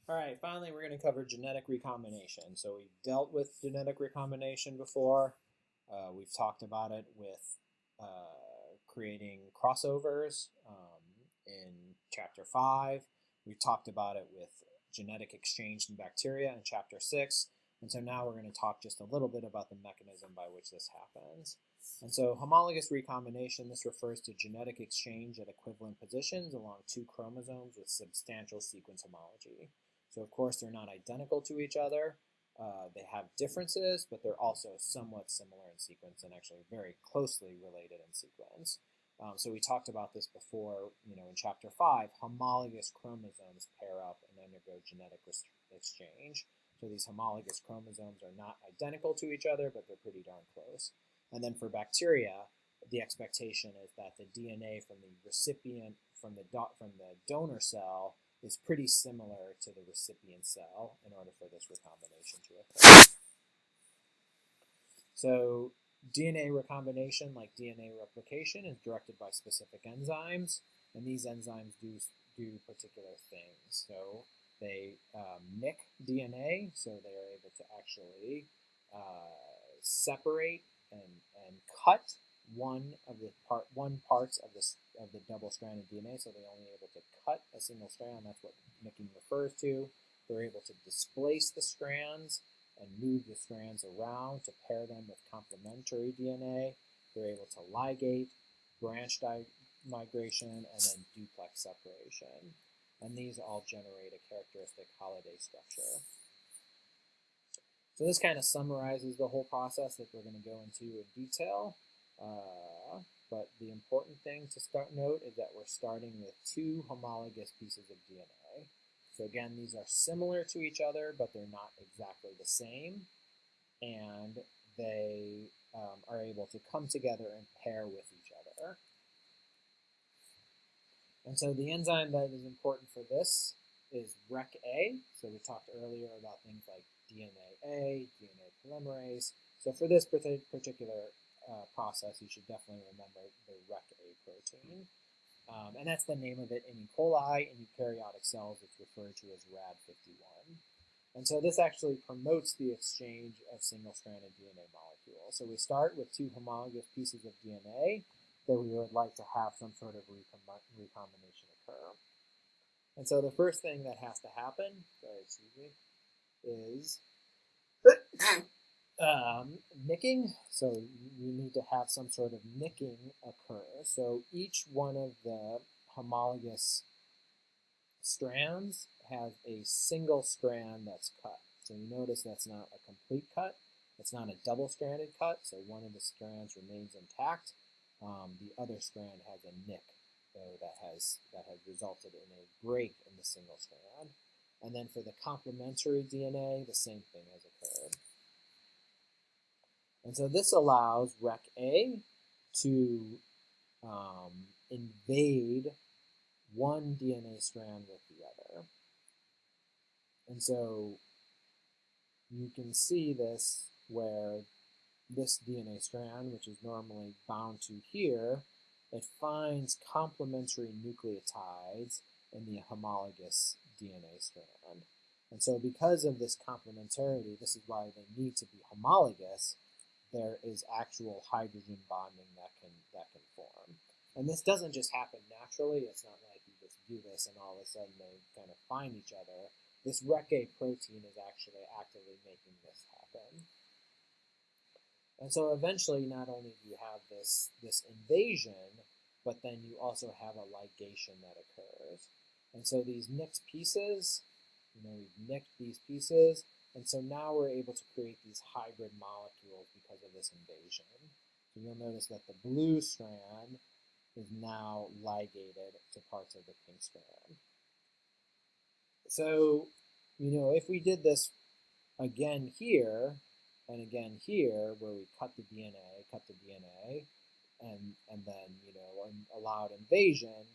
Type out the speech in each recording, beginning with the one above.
All right, finally we're going to cover genetic recombination. So we've dealt with genetic recombination before. We've talked about it with creating crossovers in Chapter 5. We've talked about it with genetic exchange in bacteria in Chapter 6. And so now we're going to talk just a little bit about the mechanism by which this happens. And so homologous recombination, this refers to genetic exchange at equivalent positions along two chromosomes with substantial sequence homology. So of course they're not identical to each other. They have differences, but they're also somewhat similar in sequence and actually very closely related in sequence. So we talked about this before, in Chapter 5, homologous chromosomes pair up and undergo genetic exchange. So these homologous chromosomes are not identical to each other, but they're pretty darn close. And then for bacteria, the expectation is that the DNA from the recipient, from the donor cell, is pretty similar to the recipient cell in order for this recombination to occur. So DNA recombination, like DNA replication, is directed by specific enzymes, and these enzymes do particular things. So they nick DNA, so they are able to actually separate and cut one parts of the double-stranded DNA, so they're only able to cut a single strand. That's what nicking refers to. They're able to displace the strands and move the strands around to pair them with complementary DNA. They're able to ligate, branch migration, and then duplex separation. And these all generate a characteristic holiday structure. So this kind of summarizes the whole process that we're going to go into in detail. But the important thing to note is that we're starting with two homologous pieces of DNA. So again, these are similar to each other, but they're not exactly the same. And they are able to come together and pair with each other. And so the enzyme that is important for this is RecA. So we talked earlier about things like DNA polymerase. So for this particular process, you should definitely remember the RecA protein. And that's the name of it in E. coli. In eukaryotic cells, it's referred to as Rad51. And so this actually promotes the exchange of single-stranded DNA molecules. So we start with two homologous pieces of DNA that we would like to have some sort of recombination occur. And so the first thing that has to happen, is nicking. So we need to have some sort of nicking occur. So each one of the homologous strands has a single strand that's cut. So you notice that's not a complete cut. It's not a double-stranded cut. So one of the strands remains intact. The other strand has a nick that has resulted in a break in the single strand. And then for the complementary DNA, the same thing has occurred. And so this allows RecA to invade one DNA strand with the other. And so you can see this where this DNA strand, which is normally bound to here, it finds complementary nucleotides in the homologous DNA strand. And so because of this complementarity, this is why they need to be homologous, there is actual hydrogen bonding that can form. And this doesn't just happen naturally. It's not like you just do this and all of a sudden they kind of find each other. This RecA protein is actually actively making this happen. And so eventually, not only do you have this invasion, but then you also have a ligation that occurs. And so these nicked pieces, we've nicked these pieces, and so now we're able to create these hybrid molecules because of this invasion. So you'll notice that the blue strand is now ligated to parts of the pink strand. So, if we did this again here, and again here, where we cut the DNA, and then, allowed invasion,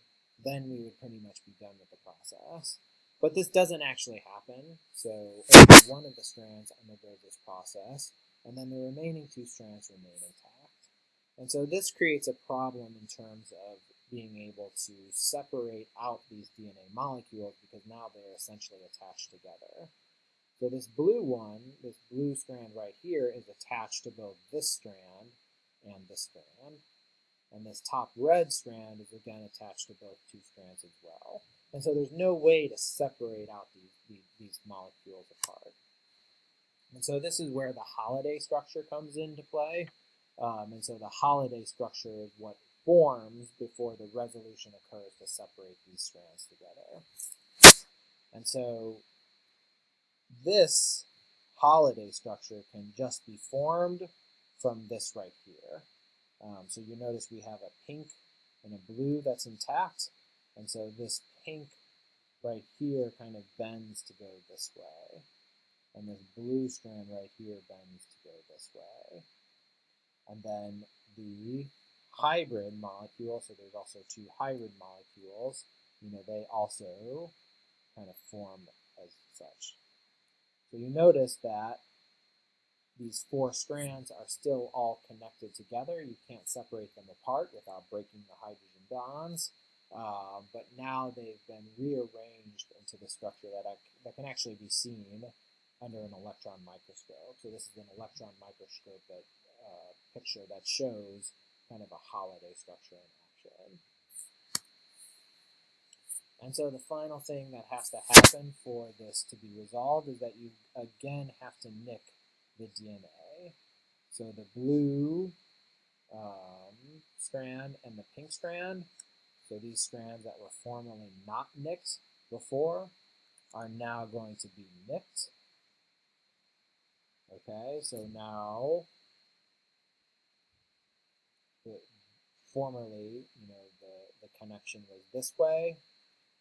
then we would pretty much be done with the process. But this doesn't actually happen, so only one of the strands undergoes this process, and then the remaining two strands remain intact. And so this creates a problem in terms of being able to separate out these DNA molecules because now they're essentially attached together. So this blue one, this blue strand right here, is attached to both this strand and this strand. And this top red strand is again attached to both two strands as well. And so there's no way to separate out these molecules apart. And so this is where the holiday structure comes into play. And so the holiday structure is what forms before the resolution occurs to separate these strands together. And so this holiday structure can just be formed from this right here. So you notice we have a pink and a blue that's intact, and so this pink right here kind of bends to go this way, and this blue strand right here bends to go this way. And then the hybrid molecule, so there's also two hybrid molecules, they also kind of form as such. So you notice that these four strands are still all connected together. You can't separate them apart without breaking the hydrogen bonds. But now they've been rearranged into the structure that can actually be seen under an electron microscope. So this is an electron microscope picture that shows kind of a holiday structure in action. And so the final thing that has to happen for this to be resolved is that you again have to nick the DNA. So the blue strand and the pink strand, so these strands that were formerly not nicked before, are now going to be nicked. Okay, so now formerly, the connection was this way,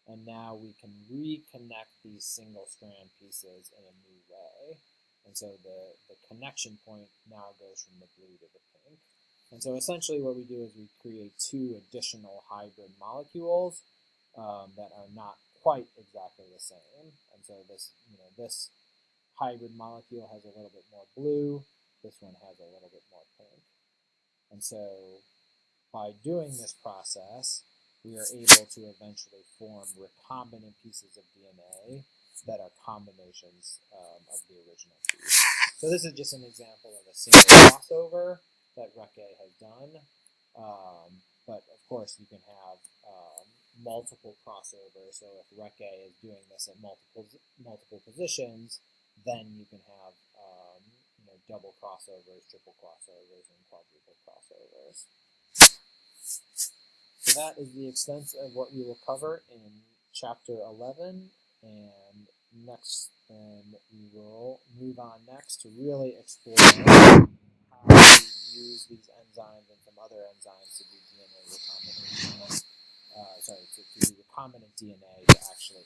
and now we can reconnect these single strand pieces in a new way. And so the connection point now goes from the blue to the pink. And so essentially what we do is we create two additional hybrid molecules that are not quite exactly the same. And so this hybrid molecule has a little bit more blue, this one has a little bit more pink. And so by doing this process, we are able to eventually form recombinant pieces of DNA that are combinations of the original piece. So this is just an example of a single crossover that RecA has done. But of course you can have multiple crossovers. So if RecA is doing this at multiple positions, then you can have double crossovers, triple crossovers, and quadruple crossovers. So that is the extent of what we will cover in Chapter 11, and we will move on next to really explore how we use these enzymes and some other enzymes to do DNA recombination. To do recombinant DNA to actually